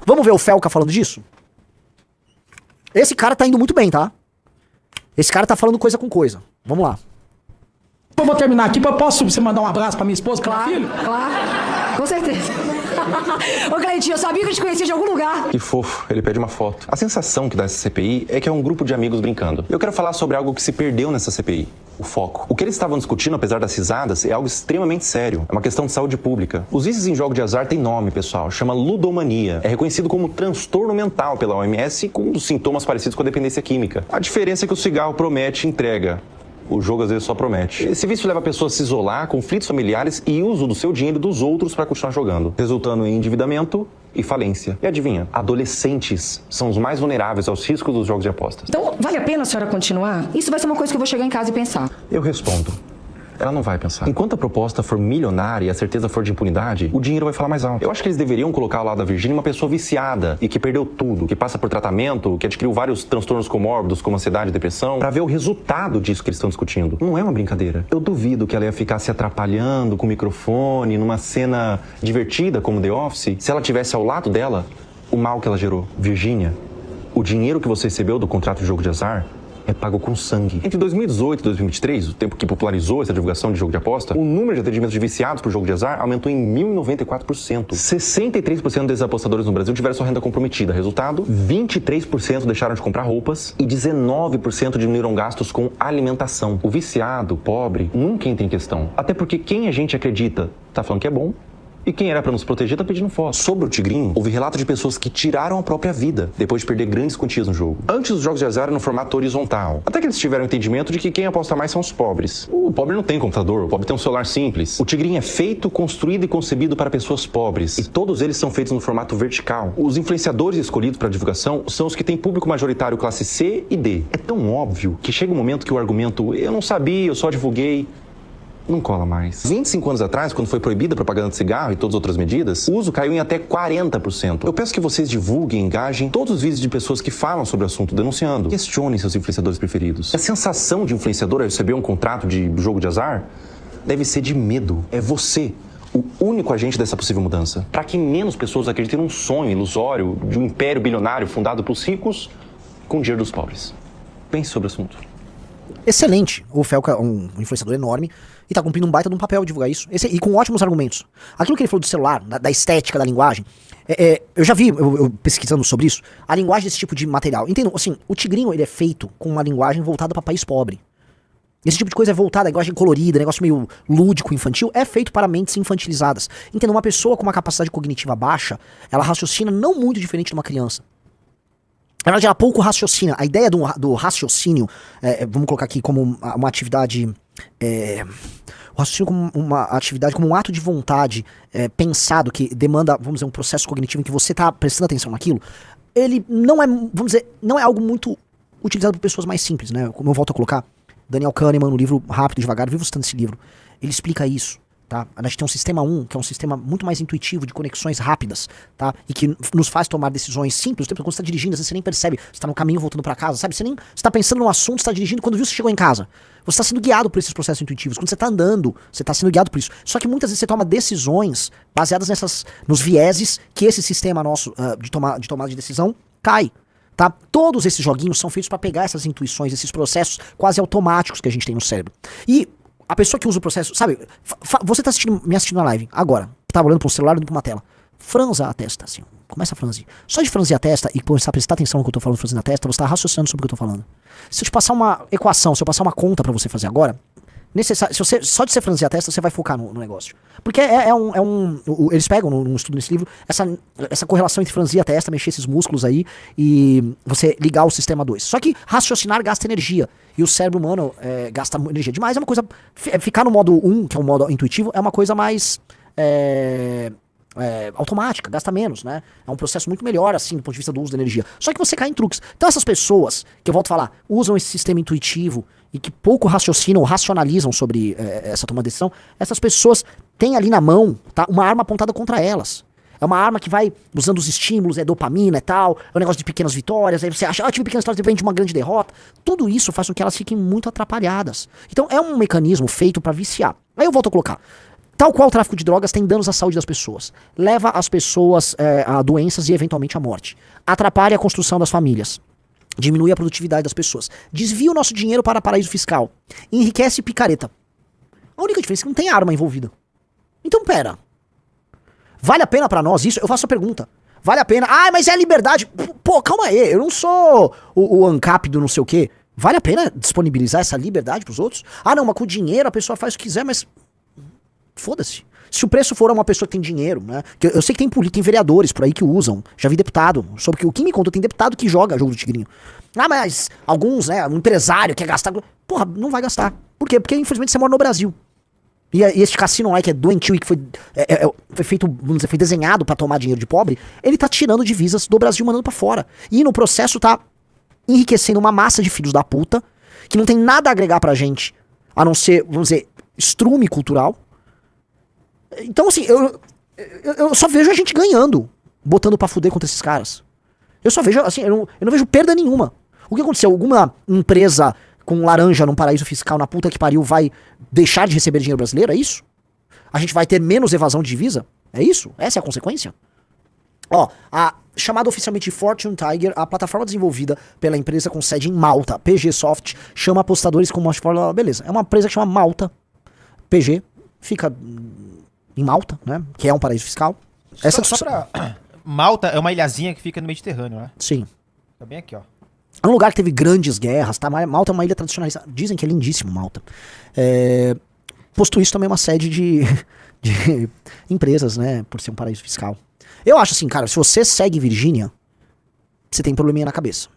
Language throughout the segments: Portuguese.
Vamos ver o Felca falando disso? Esse cara tá indo muito bem, tá? Esse cara tá falando coisa com coisa. Vamos lá. Eu vou terminar aqui, posso você mandar um abraço pra minha esposa, pro meu filho? Claro, com certeza. Ô, Cleitinho, eu sabia que eu te conhecia de algum lugar. Que fofo, ele pede uma foto. A sensação que dá essa CPI é que é um grupo de amigos brincando. Eu quero falar sobre algo que se perdeu nessa CPI. O foco. O que eles estavam discutindo, apesar das risadas, é algo extremamente sério. É uma questão de saúde pública. Os vícios em jogo de azar têm nome, pessoal. Chama ludomania. É reconhecido como transtorno mental pela OMS com sintomas parecidos com a dependência química. A diferença é que o cigarro promete e entrega. O jogo às vezes só promete. Esse vício leva a pessoa a se isolar, conflitos familiares e uso do seu dinheiro e dos outros para continuar jogando, resultando em endividamento e falência. E adivinha? Adolescentes são os mais vulneráveis aos riscos dos jogos de apostas. Então, vale a pena a senhora continuar? Isso vai ser uma coisa que eu vou chegar em casa e pensar. Eu respondo. Ela não vai pensar. Enquanto a proposta for milionária e a certeza for de impunidade, o dinheiro vai falar mais alto. Eu acho que eles deveriam colocar ao lado da Virgínia uma pessoa viciada e que perdeu tudo, que passa por tratamento, que adquiriu vários transtornos comórbidos, como ansiedade e depressão, pra ver o resultado disso que eles estão discutindo. Não é uma brincadeira. Eu duvido que ela ia ficar se atrapalhando com o microfone numa cena divertida como The Office se ela tivesse ao lado dela o mal que ela gerou. Virgínia, o dinheiro que você recebeu do contrato de jogo de azar é pago com sangue. Entre 2018 e 2023, o tempo que popularizou essa divulgação de jogo de aposta, o número de atendimentos de viciados por jogo de azar aumentou em 1.094%. 63% desses apostadores no Brasil tiveram sua renda comprometida. Resultado, 23% deixaram de comprar roupas e 19% diminuíram gastos com alimentação. O viciado, pobre, nunca entra em questão. Até porque quem a gente acredita tá falando que é bom, e quem era pra nos proteger tá pedindo foto. Sobre o Tigrinho, houve relato de pessoas que tiraram a própria vida depois de perder grandes quantias no jogo. Antes, os jogos de azar eram no formato horizontal. Até que eles tiveram o entendimento de que quem aposta mais são os pobres. O pobre não tem computador, o pobre tem um celular simples. O Tigrinho é feito, construído e concebido para pessoas pobres. E todos eles são feitos no formato vertical. Os influenciadores escolhidos para divulgação são os que têm público majoritário classe C e D. É tão óbvio que chega um momento que o argumento "eu não sabia, eu só divulguei" não cola mais. 25 anos atrás, quando foi proibida a propaganda de cigarro e todas as outras medidas, o uso caiu em até 40%. Eu peço que vocês divulguem e engajem todos os vídeos de pessoas que falam sobre o assunto, denunciando. Questionem seus influenciadores preferidos. A sensação de influenciador ao receber um contrato de jogo de azar deve ser de medo. É você o único agente dessa possível mudança. Para que menos pessoas acreditem num sonho ilusório de um império bilionário fundado pelos ricos com o dinheiro dos pobres. Pense sobre o assunto. Excelente. O Felca é um influenciador enorme e tá cumprindo um baita de um papel divulgar isso. E com ótimos argumentos. Aquilo que ele falou do celular, da estética da linguagem, eu já vi, eu pesquisando sobre isso, a linguagem desse tipo de material. Entendam, assim, o Tigrinho ele é feito com uma linguagem voltada para país pobre. Esse tipo de coisa é voltada, a linguagem colorida, negócio meio lúdico, infantil, é feito para mentes infantilizadas. Entendam, uma pessoa com uma capacidade cognitiva baixa, ela raciocina não muito diferente de uma criança. Na verdade, ela pouco raciocina. A ideia do raciocínio, vamos colocar aqui como uma atividade... o raciocínio como uma atividade, como um ato de vontade pensado, que demanda, vamos dizer, um processo cognitivo em que você está prestando atenção naquilo, ele não é, vamos dizer, não é algo muito utilizado por pessoas mais simples, né? Como eu volto a colocar, Daniel Kahneman, no livro Rápido e Devagar, vivo citando esse livro, ele explica isso. Tá? A gente tem um sistema 1, que é um sistema muito mais intuitivo, de conexões rápidas, tá? E que nos faz tomar decisões simples. Quando você está dirigindo, às vezes você nem percebe, você está no caminho voltando para casa, sabe? Você está pensando num assunto, você está dirigindo, quando viu, você chegou em casa. Você está sendo guiado por esses processos intuitivos. Quando você está andando, você está sendo guiado por isso. Só que muitas vezes você toma decisões baseadas nos vieses que esse sistema nosso de tomada de decisão cai. Tá? Todos esses joguinhos são feitos para pegar essas intuições, esses processos quase automáticos que a gente tem no cérebro. E a pessoa que usa o processo, sabe, você tá me assistindo na live agora, tá olhando para um celular, olhando para uma tela, franza a testa, assim, começa a franzir. Só de franzir a testa e começar a prestar atenção no que eu tô falando, franzindo a testa, você tá raciocinando sobre o que eu tô falando. Se eu te passar uma equação, se eu passar uma conta para você fazer agora, só de você franzir a testa, você vai focar no negócio. Porque eles pegam num estudo nesse livro essa correlação entre franzir a testa, mexer esses músculos aí e você ligar o sistema 2. Só que raciocinar gasta energia. E o cérebro humano gasta energia demais. É uma coisa. Ficar no modo 1, que é um modo intuitivo, é uma coisa mais automática, gasta menos, né? É um processo muito melhor, assim, do ponto de vista do uso da energia. Só que você cai em truques. Então essas pessoas, que eu volto a falar, usam esse sistema intuitivo e que pouco raciocinam, racionalizam sobre essa tomada de decisão, essas pessoas têm ali na mão, tá, uma arma apontada contra elas. É uma arma que vai usando os estímulos, dopamina e tal, é um negócio de pequenas vitórias, aí você acha, tive pequenas vitórias, depende de uma grande derrota. Tudo isso faz com que elas fiquem muito atrapalhadas. Então é um mecanismo feito para viciar. Aí eu volto a colocar. Tal qual o tráfico de drogas tem danos à saúde das pessoas. Leva as pessoas a doenças e eventualmente à morte. Atrapalha a construção das famílias. Diminui a produtividade das pessoas. Desvia o nosso dinheiro para paraíso fiscal. Enriquece picareta. A única diferença é que não tem arma envolvida. Então pera. Vale a pena pra nós isso? Eu faço a pergunta. Vale a pena? Ah, mas é a liberdade. Pô, calma aí. Eu não sou o ANCAP do não sei o quê. Vale a pena disponibilizar essa liberdade pros outros? Ah, não, mas com dinheiro a pessoa faz o que quiser, mas... Foda-se. Se o preço for uma pessoa que tem dinheiro, né? Que eu sei que tem vereadores por aí que usam. Já vi deputado. Sobre que o que me contou, tem deputado que joga jogo do tigrinho. Ah, mas alguns, né? Um empresário quer gastar. Porra, não vai gastar. Por quê? Porque infelizmente você mora no Brasil. E esse cassino lá que é doentio e que foi feito, vamos dizer, foi desenhado pra tomar dinheiro de pobre, ele tá tirando divisas do Brasil, mandando pra fora. E no processo tá enriquecendo uma massa de filhos da puta que não tem nada a agregar pra gente, a não ser, vamos dizer, estrume cultural. Então, assim, eu só vejo a gente ganhando, botando pra fuder contra esses caras. Eu só vejo, assim, eu não vejo perda nenhuma. O que aconteceu? Alguma empresa com laranja num paraíso fiscal na puta que pariu vai deixar de receber dinheiro brasileiro? É isso? A gente vai ter menos evasão de divisa? É isso? Essa é a consequência? Ó, chamada oficialmente Fortune Tiger, a plataforma desenvolvida pela empresa com sede em Malta, PG Soft, chama apostadores como beleza, é uma empresa que chama Malta, PG, fica em Malta, né? Que é um paraíso fiscal. Só pra... Malta é uma ilhazinha que fica no Mediterrâneo, né? Sim. Fica bem aqui, ó. É um lugar que teve grandes guerras, tá? Malta é uma ilha tradicionalista. Dizem que é lindíssimo, Malta. Posto isso, também é uma sede de empresas, né? Por ser um paraíso fiscal. Eu acho assim, cara, se você segue Virgínia, você tem probleminha na cabeça.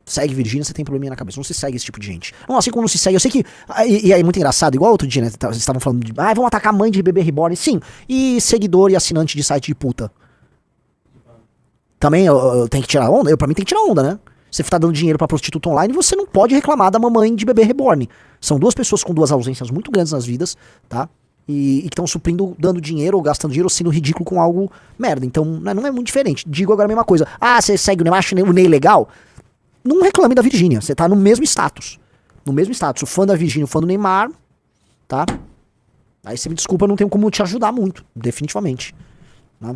Segue Virgínia, você tem probleminha na cabeça. Não se segue esse tipo de gente. Não, assim como não se segue, eu sei que... E é muito engraçado, igual outro dia, né? Vocês estavam falando de... vamos atacar a mãe de bebê reborn. Sim. E seguidor e assinante de site de puta. Também eu tenho que tirar onda? Pra mim tem que tirar onda, né? Você tá dando dinheiro pra prostituta online, você não pode reclamar da mamãe de bebê reborn. São duas pessoas com duas ausências muito grandes nas vidas, tá? E que estão suprindo, dando dinheiro ou gastando dinheiro ou sendo ridículo com algo merda. Então, não é muito diferente. Digo agora a mesma coisa. Ah, você segue o Neymar, acha o Ney legal? Não reclame da Virgínia. Você tá no mesmo status. No mesmo status. O fã da Virgínia, o fã do Neymar, tá? Aí você me desculpa, eu não tenho como te ajudar muito. Definitivamente. Tá?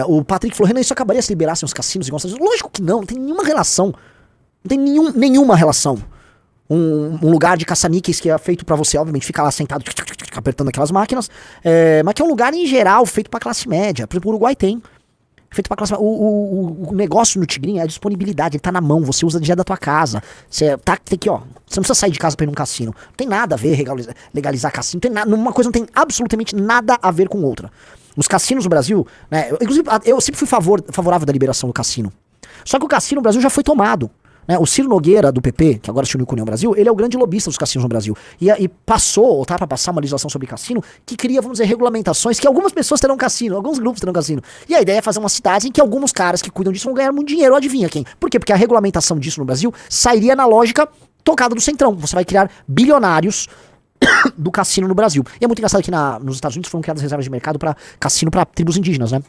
O Patrick falou, Renan, isso acabaria se liberassem os cassinos igual aos Estados Unidos? Lógico que não tem nenhuma relação. Não tem nenhuma relação. Um lugar de caça-níqueis que é feito pra você, obviamente, ficar lá sentado, apertando aquelas máquinas, mas que é um lugar, em geral, feito pra classe média. Por exemplo, o Uruguai tem. Feito pra classe média. O negócio no Tigrinho é a disponibilidade, ele tá na mão, você usa dia da tua casa. Você tá aqui, ó. Você não precisa sair de casa pra ir num cassino. Não tem nada a ver legalizar cassino. Tem nada, uma coisa não tem absolutamente nada a ver com outra. Os cassinos no Brasil, né? Inclusive, eu sempre fui favorável da liberação do cassino. Só que o cassino no Brasil já foi tomado. Né? O Ciro Nogueira, do PP, que agora se uniu com o União Brasil, ele é o grande lobista dos cassinos no Brasil. E passou, ou tá pra passar uma legislação sobre cassino, que cria, vamos dizer, regulamentações que algumas pessoas terão cassino, alguns grupos terão cassino. E a ideia é fazer uma cidade em que alguns caras que cuidam disso vão ganhar muito dinheiro. Adivinha quem? Por quê? Porque a regulamentação disso no Brasil sairia na lógica tocada do Centrão. Você vai criar bilionários do cassino no Brasil. E é muito engraçado que nos Estados Unidos foram criadas reservas de mercado para cassino para tribos indígenas, né?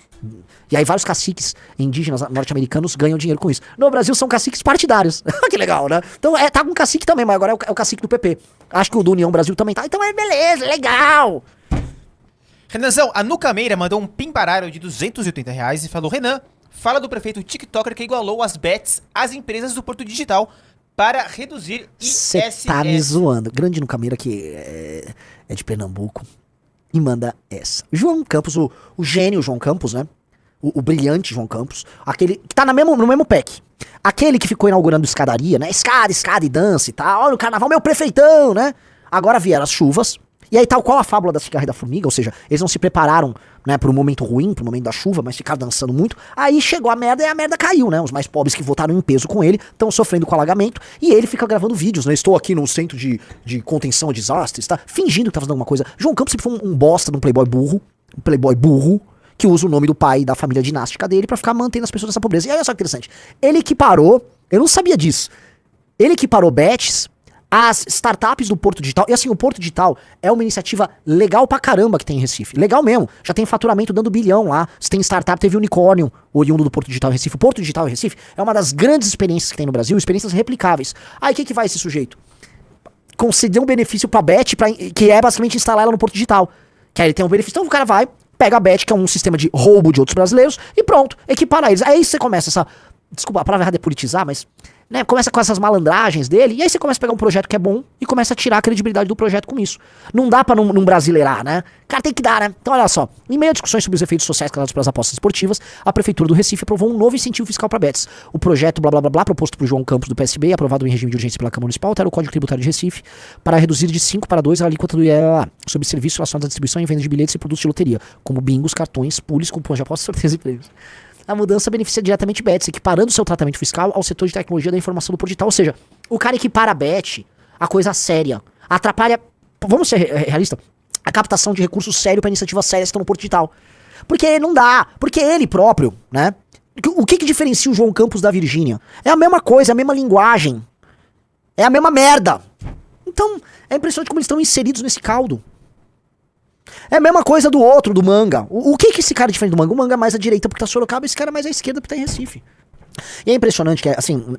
E aí vários caciques indígenas norte-americanos ganham dinheiro com isso. No Brasil são caciques partidários. Que legal, né? Então tá com cacique também, mas agora é o cacique do PP. Acho que o do União Brasil também tá. Então beleza, legal. Renanzão, a Nuca Meira mandou um pimbarário de R$280 e falou, Renan, fala do prefeito TikToker que igualou as bets às empresas do Porto Digital para reduzir ISS. Você tá me zoando. Grande Nuca Meira, que é de Pernambuco, e manda essa. João Campos, o gênio João Campos, né? O brilhante João Campos. Aquele que tá no mesmo pack. Aquele que ficou inaugurando escadaria, né? Escada e dança e tal. Olha o carnaval, meu prefeitão, né? Agora vieram as chuvas. E aí, tal qual a fábula da cigarra e da formiga, ou seja, eles não se prepararam, né, para um momento ruim, para o momento da chuva, mas ficaram dançando muito. Aí chegou a merda e a merda caiu, né? Os mais pobres que votaram em peso com ele estão sofrendo com alagamento e ele fica gravando vídeos, né? Estou aqui num centro de contenção a desastres, tá? Fingindo que tá fazendo alguma coisa. João Campos sempre foi um bosta de um playboy burro, que usa o nome do pai da família dinástica dele pra ficar mantendo as pessoas nessa pobreza. E olha só que interessante. Ele equiparou, eu não sabia disso, ele equiparou bets as startups do Porto Digital. E assim, o Porto Digital é uma iniciativa legal pra caramba que tem em Recife. Legal mesmo. Já tem faturamento dando bilhão lá. Se tem startup, teve unicórnio oriundo do Porto Digital em Recife. O Porto Digital em Recife é uma das grandes experiências que tem no Brasil, experiências replicáveis. Aí o que vai esse sujeito? conceder um benefício pra Bet, que é basicamente instalar ela no Porto Digital. Que aí ele tem um benefício. Então o cara vai, pega a Bet, que é um sistema de roubo de outros brasileiros, e pronto, equipara eles. Aí você começa essa... Desculpa, a palavra errada é politizar, mas... Né, começa com essas malandragens dele, e aí você começa a pegar um projeto que é bom e começa a tirar a credibilidade do projeto com isso. Não dá pra não brasileirar, né? Cara, tem que dar, né? Então olha só, em meio a discussões sobre os efeitos sociais causados pelas apostas esportivas, a Prefeitura do Recife aprovou um novo incentivo fiscal para bets. O projeto blá blá blá blá, proposto por João Campos do PSB, aprovado em regime de urgência pela Câmara Municipal, altera o Código Tributário de Recife para reduzir de 5 para 2 a alíquota do IEA sobre serviços relacionados à distribuição e venda de bilhetes e produtos de loteria, como bingos, cartões, pulis, cupons de apostas, sorteios e prêmios. A mudança beneficia diretamente bets, equiparando seu tratamento fiscal ao setor de tecnologia da informação do Porto Digital. Ou seja, o cara equipara a bet, a coisa séria, atrapalha, vamos ser realistas, a captação de recursos sérios para iniciativas sérias que estão no Porto Digital. Porque não dá, porque ele próprio, né? O que diferencia o João Campos da Virgínia? É a mesma coisa, é a mesma linguagem, é a mesma merda. Então, é impressionante como eles estão inseridos nesse caldo. É a mesma coisa do outro, do Manga. O que esse cara é diferente do Manga? O Manga é mais à direita porque tá Sorocaba, esse cara é mais à esquerda porque tá em Recife. E é impressionante que, assim,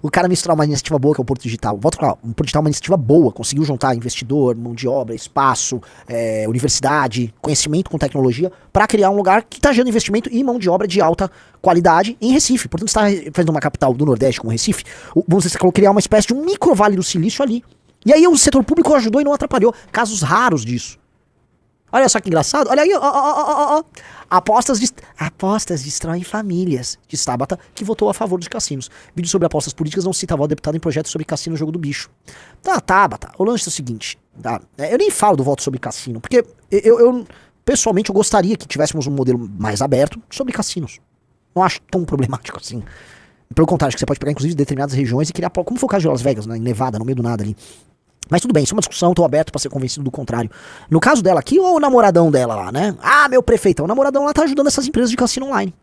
o cara misturar uma iniciativa boa, que é o Porto Digital. Volto pra lá, o Porto Digital é uma iniciativa boa, conseguiu juntar investidor, mão de obra, espaço, universidade, conhecimento com tecnologia, pra criar um lugar que tá gerando investimento e mão de obra de alta qualidade em Recife. Portanto, você tá fazendo uma capital do Nordeste como Recife, você criar uma espécie de um micro vale do silício ali. E aí o setor público ajudou e não atrapalhou. Casos raros disso. Olha só que engraçado. Olha aí, ó. Apostas destroem famílias. Diz Tabata, que votou a favor dos cassinos. Vídeo sobre apostas políticas não cita a voz do deputado em projeto sobre cassino no jogo do bicho. Tá, Tabata, o lance é o seguinte. Tá? Eu nem falo do voto sobre cassino, porque eu pessoalmente, eu gostaria que tivéssemos um modelo mais aberto sobre cassinos. Não acho tão problemático assim. Pelo contrário, acho que você pode pegar, inclusive, determinadas regiões e criar... Como foi o caso de Las Vegas, né, em Nevada, no meio do nada ali. Mas tudo bem, isso é uma discussão, tô aberto pra ser convencido do contrário. No caso dela aqui, ou o namoradão dela lá, né? Ah, meu prefeito, o namoradão lá tá ajudando essas empresas de cassino online.